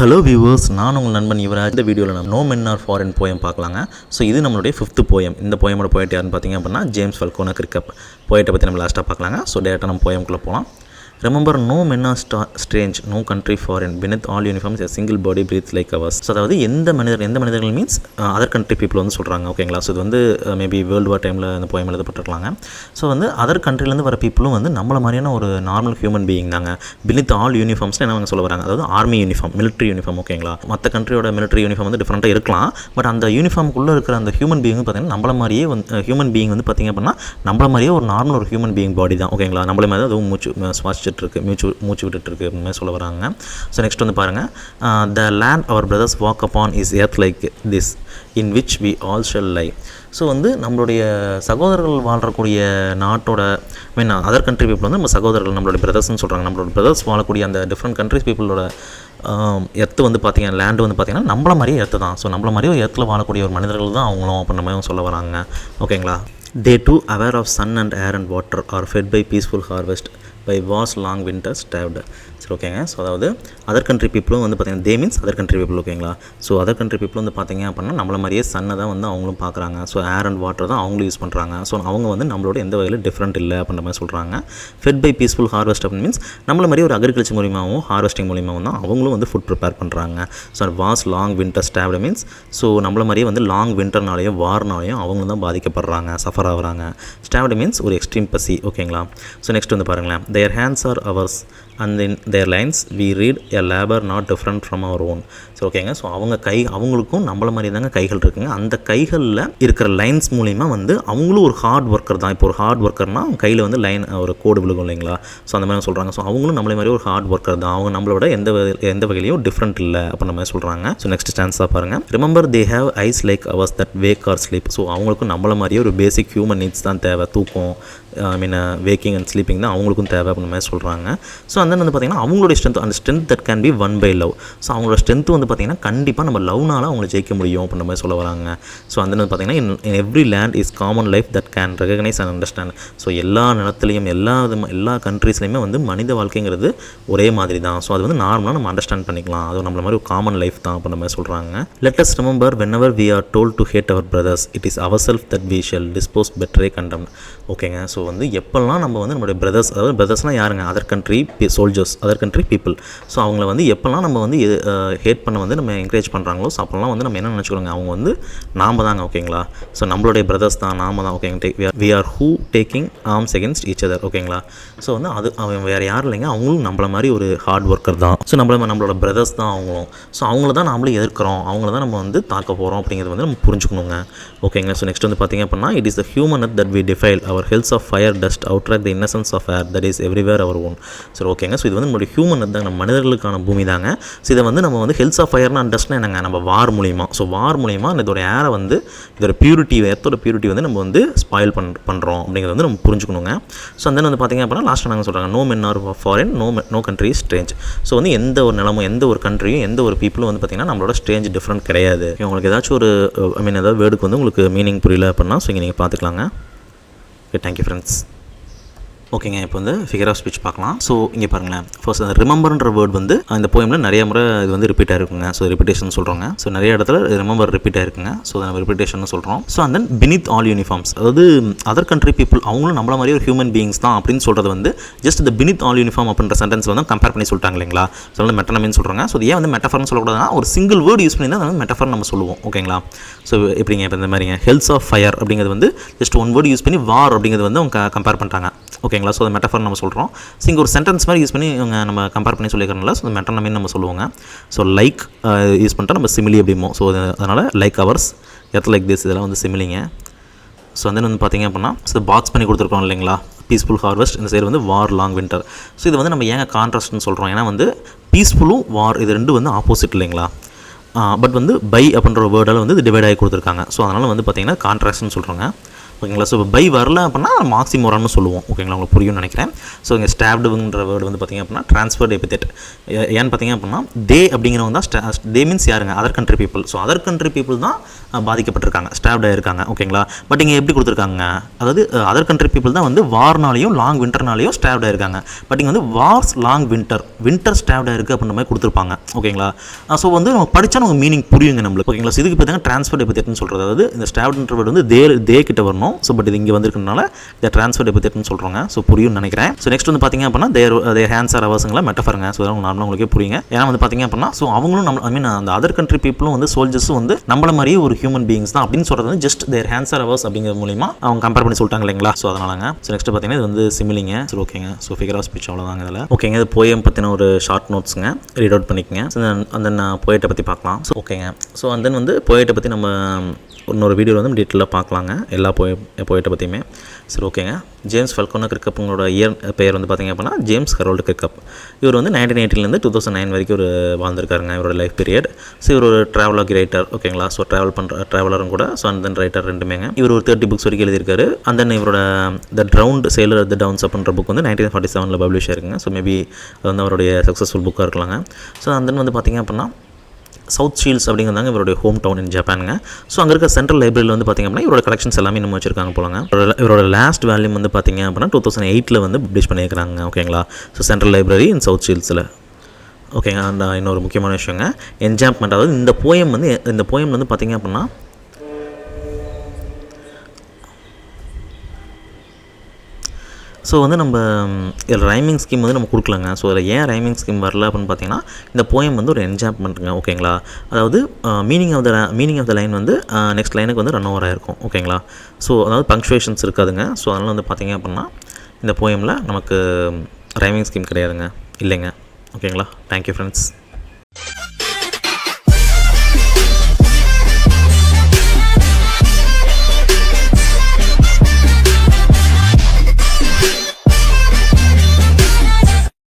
Hello viewers, நான் உங்கள் நண்பன் யுவராஜ். இந்த வீடியோவில் நம்ம no men are foreign poem பார்க்கலாங்க. ஸோ இது நம்மளுடைய 5th போயம். இந்த போயமோட போயிட்டு யாருன்னு பார்த்தீங்க அப்படின்னா ஜேம்ஸ் ஃபால்கோனர் கிரிக்கப் போயிட்டை பற்றி நம்ம லாஸ்ட்டாக பார்க்கலாங்க. ஸோ டேரெக்டாக நம்ம போயம்குள்ளே போகலாம். Remember, no men are strange, no country foreign, beneath all uniforms a single body breathes like ours. So அதாவது எந்த மனிதர்கள் மீன்ஸ் அதர் கண்ட்ரி பீப்புள் வந்து சொல்கிறாங்க. ஓகேங்களா? ஸோ இது வந்து மேபி வேர்ல்டு வார் டைமில் அந்த போயம் எழுதப்பட்டிருக்கலாங்க. ஸோ வந்து அதர் கண்ட்ரிலேருந்து வர பீப்புளும் வந்து நம்மள மாதிரியான ஒரு நார்மல் ஹியூமன் பீயிங் தாங்க. beneath all uniforms என்ன சொல்ல வராங்க, அதாவது ஆர்மி யூனிஃபார்ம், மிலிட்ரி யூனிஃபார்ம். ஓகேங்களா? மற்ற கண்ட்ரியோட மிலிட்ரி யூனிஃபார்ம் வந்து டிஃப்ரெண்ட்டாக இருக்கலாம். பட் அந்த யூனிஃபார்முக்குள்ளே இருக்கிற அந்த ஹியூமன் பீயிங் பார்த்தீங்கன்னா நம்மள மாதிரியே வந்து ஹியூமன் பீயிங் வந்து பார்த்திங்க அப்படின்னா நம்மள மாதிரியே ஒரு நார்மல் ஒரு ஹியூமன் பீயிங் பாடி தான். ஓகேங்களா? நம்மள மாதிரி அதுவும் சுவாசிச்சுட்டு இருக்கு, மூச்சு விட்டுட்டு அப்படின்னு சொல்ல வராங்க. ஸோ நெக்ஸ்ட் வந்து பாருங்கள், the land our brothers walk upon is earth like this in which we all shall lie. So வந்து நம்மளுடைய சகோதரர்கள் வாழ்கிறக்கூடிய நாட்டோட அதர் கண்ட்ரி பீப்புள் வந்து நம்ம சகோதரர்கள், நம்மளுடைய பிரதர்ஸ்ன்னு சொல்கிறாங்க. நம்மளோட பிரதர்ஸ் வாழக்கூடிய அந்த டிஃப்ரெண்ட் கண்ட்ரிஸ் பீப்புளோட எர்த்து வந்து பார்த்திங்கன்னா லேண்டு வந்து பார்த்திங்கன்னா நம்மள மாதிரியே எர்த்து தான். ஸோ நம்மள மாதிரியே ஒரு எர்த்தில் வாழக்கூடிய ஒரு மனிதர்கள் தான் அவங்களும் அப்படின்ற மாதிரி சொல்ல வராங்க. ஓகேங்களா? They too aware of sun and air and water are fed by peaceful harvest by wars long winter staved. சரி, ஓகேங்க. ஸோ அதாவது அதர் கண்ட்ரி பீப்புளும் வந்து பார்த்திங்கன்னா தே மீன்ஸ் அதர் கண்ட்ரி பீப்புள். ஓகேங்களா? ஸோ அதர் கண்ட்ரி பீப்புள் வந்து பார்த்திங்க அப்படின்னா நம்மள மாதிரியே சன்னை தான் வந்து அவங்களும் பார்க்குறாங்க. ஸோ ஏர் அண்ட் வாட்டர் தான் அவங்களும் யூஸ் பண்ணுறாங்க. ஸோ அவங்க வந்து நம்மளோட எந்த வகையில் டிஃப்ரெண்ட் இல்லை அப்படின்ற மாதிரி சொல்கிறாங்க. ஃபெட் பை பீஸ்ஃபுல் ஹார்வெஸ்ட் அப்படின்னு மீன்ஸ் நம்மள மாதிரி ஒரு அக்ரிகல்ச்சர் மூலியமாகவும் ஹார்வெஸ்டிங் மூலியமாகவும் தான் அவங்களும் வந்து ஃபுட் ப்ரிப்பேர் பண்ணுறாங்க. So was long winter stopped means so நம்மள மாதிரியே வந்து லாங் வின்டர்னாலையும் வார்னாலையும் அவங்களும் தான் பாதிக்கப்படுறாங்க, சஃபர் ஆகுறாங்க. ஸ்டாப்டு மீன்ஸ் ஒரு எக்ஸ்ட்ரீம் பசி. ஓகேங்களா? ஸோ நெக்ஸ்ட் வந்து பாருங்களேன், their hands R hours and in their lines we read a labor not different from our own. So ஓகேங்க. ஸோ அவங்களுக்கும் நம்மள மாதிரி தாங்க கைகள் இருக்குங்க. அந்த கைகளில் இருக்கிற லைன்ஸ் மூலிமா வந்து அவங்களும் ஒரு ஹார்ட் ஒர்க்கர் தான். இப்போ ஒரு ஹார்ட் ஒர்க்கர்னால் அவங்க கையில் வந்து லைன் ஒரு கோடு விழுகும் இல்லைங்களா? ஸோ அந்த மாதிரி சொல்கிறாங்க. ஸோ அவங்களும் நம்மள மாதிரி ஒரு ஹார்ட் ஒர்க்கர் தான். அவங்க நம்மளோட எந்த வகையிலையும் டிஃப்ரெண்ட் இல்லை அப்படின்ற மாதிரி சொல்கிறாங்க. ஸோ நெக்ஸ்ட் சான்ஸாக பாருங்கள், remember they have eyes like ours that wake or sleep. So அவங்களுக்கும் நம்மள மாதிரியே ஒரு பேசிக் ஹியூமன் நீட்ஸ் தான் தேவை. தூக்கம், வேக்கிங் அண்ட் ஸ்லீப்பிங் தான் அவங்களுக்கும் தேவை அப்படின்ற மாதிரி சொல்கிறாங்க. ஸோ அந்த வந்து பார்த்திங்கன்னா அவங்களோட ஸ்ட்ரென்த், அந்த strength that can be won by love. So அவங்களோட ஸ்ட்ரென்த் வந்து பார்த்திங்கன்னா கண்டிப்பாக நம்ம லவ்னால அவங்களை ஜெயிக்க முடியும் அப்படின்ற மாதிரி சொல்ல வராங்க. ஸோ அந்த வந்து பார்த்திங்கன்னா in every land is common life that can recognise and understand. So எல்லா நிலத்துலையும் எல்லா கண்ட்ரீஸ்லையுமே வந்து மனித வாழ்க்கைங்கிறது ஒரே மாதிரி தான். ஸோ அது வந்து நார்மலாக நம்ம அண்டர்ஸ்டாண்ட் பண்ணிக்கலாம். அது நம்மள மாதிரி ஒரு காமன் லைஃப் தான் அப்படின்ற மாதிரி சொல்கிறாங்க. Let us remember whenever we are told to hate our brothers it is ourselves that we shall dispose, betray, condemn. ஓகேங்க. ஸோ வந்து எப்போல்லாம் நம்ம வந்து நம்மளுடைய பிரதர்ஸ், அதாவது பிரதர்ஸ்னால் யாருங்க, other country soldiers, other country people. So அவங்கள வந்து எப்போல்லாம் நம்ம வந்து ஹேட் பண்ண வந்து நம்ம என்கரேஜ் பண்ணுறாங்களோ, ஸோ அப்போல்லாம் வந்து நம்ம என்ன நினச்சிக்கிறோங்க, அவங்க வந்து நாம தாங்க. ஓகேங்களா? ஸோ நம்மளுடைய பிரதர்ஸ் தான், நாம தான். ஓகேங்க. We are who taking arms against each other. ஓகேங்களா? ஸோ வந்து அவன் வேறு யாரும் இல்லைங்க, அவங்களும் நம்மள மாதிரி ஒரு ஹார்ட் ஒர்க்கர் தான். ஸோ நம்மளோட பிரதர்ஸ் தான் அவங்களும். ஸோ அவங்கள தான் நம்மளும் எதிர்க்கிறோம், அவங்கள தான் நம்ம வந்து தாக்க போகிறோம் அப்படிங்கிறது வந்து நம்ம புரிஞ்சுக்கணுங்க. ஓகேங்களா? ஸோ நெக்ஸ்ட் வந்து பார்த்திங்க அப்படின்னா, it is the human earth that we defile, our hills of fire dust outrack the innocence of air that is everywhere our own. சரி, ஓகேங்க. ஸோ இது வந்து நம்மளுடைய ஹியூமன் earth தாங்க, நம்ம மனிதர்களுக்கான பூமி தாங்க. ஸோ இதை வந்து நம்ம வந்து ஹில்ஸ் ஆஃப் ஃபயர்னா டஸ்ட்னா என்னங்க, நம்ம வார் மூலிமா. ஸோ வார் மூலிமா இதோட ஏரை வந்து இதோட பியூரிட்டி, எர்த்தோட பியூரிட்டி வந்து நம்ம வந்து ஸ்பாயில் பண்ணுறோம் அப்படிங்கிறது வந்து நம்ம புரிஞ்சுக்கணுங்க. ஸோ அந்த வந்து பார்த்திங்க அப்படின்னா லாஸ்ட்டாக நாங்கள் சொல்கிறாங்க, no men are foreign, no country strange. So வந்து எந்த ஒரு நிலமும், எந்த ஒரு கண்ட்ரியும், எந்த ஒரு பீப்புளும் வந்து பார்த்திங்கன்னா நம்மளோட ஸ்ட்ரேஞ்ச் டிஃப்ரெண்ட் கிடையாது. உங்களுக்கு ஏதாச்சும் ஒரு ஏதாவது வேர்டுக்கு வந்து உங்களுக்கு மீனிங் புரியல அப்படின்னா ஸோ இங்கே நீங்கள் பார்த்துக்கலாங்க. Okay, thank you friends. ஓகேங்க. இப்போ வந்து ஃபிகர் ஆஃப் ஸ்பீச் பார்க்கலாம். ஸோ இங்கே பாருங்களேன், ஃபர்ஸ்ட் அந்த ரிமெம்பர்ன்ற வேர்ட் வந்து இந்த போயமில் நிறைய முறை இது வந்து ரிப்பீட் ஆகிருக்குங்க. ஸோ ரிப்பீட்டேஷன் சொல்கிறோங்க. ஸோ நிறைய இடத்துல ரிமெம்பர் ரிப்பீட் ஆகிருக்குங்க. ஸோ நம்ம ரிப்பீட்டேஷன் சொல்கிறோம். So and then beneath all uniforms, அதாவது அதர் கண்ட்ரி பீப்புள் அவங்களும் நம்மள மாதிரி ஒரு ஹியூமன் பீயிங்ஸ் தான் அப்படின்னு சொல்கிறது வந்து ஜஸ்ட் இந்த beneath all uniform அப்படின்ற சென்டென்ஸ் வந்து கம்பேர் பண்ணி சொல்லிட்டாங்க இல்லைங்களா? ஸோ வந்து மெட்டனமின்னு சொல்கிறாங்க. ஸோ ஏன் வந்து மெட்டஃபர்னு சொல்லக்கூடாதுன்னா ஒரு சிங்கிள் வேர்டு யூஸ் பண்ணி தான் வந்து மெட்டஃபர் நம்ம சொல்லுவோம். ஓகேங்களா? ஸோ எப்படிங்க, இப்போ இந்த மாதிரிங்க ஹெல்ஸ் ஆஃப் ஃபயர் அப்படிங்கிறது வந்து ஜஸ்ட் ஒன் வேர்டு யூஸ் பண்ணி வார் அப்படிங்கிறது வந்து அவங்க கம்பேர் பண்ணுறாங்க. ஓகேங்களா? ஸோ அது மெட்டஃபர் நம்ம சொல்கிறோம். ஸோ இங்கே ஒரு சென்டென்ஸ் மாதிரி யூஸ் பண்ணி இவங்க நம்ம கம்பேர் பண்ணி சொல்லிக்கிறனால ஸோ மெட்டனமின்னு நம்ம சொல்லுவோங்க. ஸோ லைக் யூஸ் பண்ணிட்டா நம்ம சிமிலி அப்படிமோ. ஸோ அதனால் like hours, earth like this, இதெல்லாம் வந்து சிமிலிங்க. ஸோ வந்து பார்த்திங்க அப்படின்னா ஸோ பாக்ஸ் பண்ணி கொடுத்துருக்கோம் இல்லைங்களா? பீஸ்ஃபுல் ஹார்வெஸ்ட், இந்த சைடு வந்து வார் லாங் வின்டர். ஸோ இது வந்து நம்ம ஏங்க கான்ட்ராஸ்ட்னு சொல்கிறோம், ஏன்னா வந்து பீஸ்ஃபுல்லும் வார் இது ரெண்டும் வந்து ஆப்போசிட் இல்லைங்களா? பட் வந்து பை அப்படின்ற வேர்டால் வந்து இது டிவைட் ஆகி கொடுத்துருக்காங்க. ஸோ அதனால் வந்து பார்த்திங்கன்னா கான்ட்ராஸ்ட்னு சொல்கிறாங்க. ஓகேங்களா. ஸோ பை வரல அப்படின்னா மாக்சிமோரான்னு சொல்லுவோம். ஓகேங்களா, உங்களுக்கு புரியும்னு நினைக்கிறேன். ஸோ இங்கே ஸ்டாப்டுங்கிற வேர்டு வந்து பார்த்திங்க அப்படின்னா ட்ரான்ஸ்ஃபர்ட் எபித்தெட். ஏன்னு பார்த்திங்க அப்படின்னா தே அப்படிங்கிறவங்க தான் தே மீன்ஸ் யாருங்க, other country people. So other country people தான் பாதிக்கப்பட்டிருக்காங்க, ஸ்டாப்ட் ஆகிருக்காங்க. ஓகேங்களா, பட் இங்கே எப்படி கொடுத்துருக்காங்க, அதாவது அதர் கண்ட்ரி பீப்புள் தான் வந்து வார்னாலையும் லாங் வின்டர்னாலையும் ஸ்டாப்ட் ஆகிருக்காங்க. பட் இங்கே வந்து வார்ஸ் லாங் வின்டர் ஸ்டாப்ட் ஆகிருக்கு அப்படின்ற மாதிரி கொடுத்துருப்பாங்க. ஓகேங்களா, ஸோ வந்து நம்ம படித்தா நமக்கு மீனிங் புரியுங்க நம்மளுக்கு. ஓகேங்களா, ஸோ இதுக்கு பார்த்தாங்க ட்ரான்ஸ்ஃபர்ட் எபித்தெட்னு சொல்கிறது. அதாவது இந்த ஸ்டாப்ட்ன்ற வேர்டு வந்து தே கிட்ட வரணும். ஸோ பட் இது இங்கே வந்திருக்கனால இந்த ட்ரான்ஸ்ஃபர்ட் எபித்தெட்னு சொல்கிறாங்க. ஸோ புரியும்னு நினைக்கிறேன். ஸோ நெக்ஸ்ட் வந்து பார்த்திங்க அப்படின்னா தேர் ஹேண்ட்ஸ் ஆர் அவர்ஸுங்களா மெட்டஃபருங்க. ஸோ அதனால் நார்மலாக உங்களுக்கே புரியுங்க. ஏன்னா வந்து பார்த்திங்க அப்படின்னா ஸோ அவங்களும் நம்ம ஐ மீன் அந்த அதர் கண்ட்ரி பீப்புளும் வந்து சோல்ஜர்ஸும் வந்து நம்மள மாதிரியே ஒரு ஹியூமன் பீயிங்ஸ் தான் அப்படின்னு சொல்கிறது வந்து just their hands R hours அப்படிங்கிற மூலிமா அவங்க கம்பேர் பண்ணி சொல்லிட்டாங்க இல்லைங்களா. ஸோ அதனாலங்க. ஸோ நெக்ஸ்ட் பார்த்தீங்கன்னா இது வந்து சிமிலிங்க. ஸோ ஓகேங்க. ஸோ ஃபிகர் ஆஃப் ஸ்பீச் அவ்வளோதாங்க இதில். ஓகேங்க, இது போயம் பற்றின ஒரு ஷார்ட் நோட்ஸுங்க, ரீட் அவுட் பண்ணிக்கங்க. ஸோ அந்த போயட்டை பற்றி பார்க்கலாம். ஸோ ஓகேங்க. ஸோ அந்த தென் வந்து போயட்டை பற்றி நம்ம இன்னொரு வீடியோவில் வந்து டீட்டெயிலாக பார்க்கலாங்க, எல்லா போயட்டை பற்றியுமே. சரி ஓகேங்க. ஜேம்ஸ் ஃபால்கோனர் கிரிக்கப்புங்களோட பெயர் வந்து பார்த்திங்க அப்படின்னா ஜேம்ஸ் ஹெரால்டு கிரிக்கப். இவர் வந்து 1980 2009 வரைக்கும் ஒரு வாழ்ந்திருக்காருங்க, இவரோட லைஃப் பீரியட். ஸோ இவர் ஒரு ட்ராவலாக் ரைட்டர். ஓகேங்களா, ஸோ ட்ராவலரும் கூட. ஸோ அண்ட் தென் ரைட்டர் ரெண்டுமேங்க. இவர் ஒரு 30 புக்ஸ் வரைக்கும் எழுதியிருக்காரு. அண்ட் தென் இவரோட the drowned sailor the towns அப்படின்ற புக் வந்து 1947 பப்ளிஷ் ஆயிருக்குங்க. ஸோ மேபி அது வந்து அவருடைய சக்ஸஸ்ஃபுல் புக்காக இருக்கலாங்க. ஸோ அண்ட் தென் வந்து பார்த்திங்க அப்படின்னா சவுத் ஷீல்ட்ஸ் அப்படிங்கிறதாங்க இவருடைய ஹோம் டவுன் இன் ஜப்பானுங்க. ஸோ அங்கே இருக்க சென்ட்ரல் லைப்ரரியில் வந்து பார்த்திங்க அப்படின்னா இவரோட கலெக்ஷன்ஸ் எல்லாமே இன்னும் வச்சிருக்காங்க போலங்க. இவரோட லாஸ்ட் வேல்யூம் வந்து பார்த்திங்க அப்படின்னா 2008 வந்து பப்ளிஷ் பண்ணியிருக்காங்க. ஓகேங்களா, so central library in South ஷீல்ட்ஸில். ஓகேங்க. அந்த இன்னொரு முக்கியமான விஷயங்க என்ஜாம்ப்மெண்ட். அதாவது இந்த போயம் வந்து பார்த்திங்க அப்படின்னா ஸோ வந்து நம்ம ரைமிங் ஸ்கீம் வந்து நம்ம கொடுக்கலங்க. ஸோ அதில் ஏன் ரைமிங் ஸ்கீம் வரல அப்படின்னு பார்த்தீங்கன்னா இந்த போயம் வந்து ஒரு என்ஜாம்ப்மெண்ட்டுங்க. ஓகேங்களா, அதாவது மீனிங் ஆஃப் த லைன் வந்து நெக்ஸ்ட் லைனுக்கு வந்து ரன் ஓவர் ஆகிருக்கும். ஓகேங்களா, ஸோ அதாவது பங்க்சுவேஷன்ஸ் இருக்காதுங்க. ஸோ அதனால் வந்து பார்த்திங்க அப்படின்னா இந்த போயமில் நமக்கு ரைமிங் ஸ்கீம் கிடையாதுங்க, இல்லைங்க. ஓகேங்களா, தேங்க்யூ ஃப்ரெண்ட்ஸ்.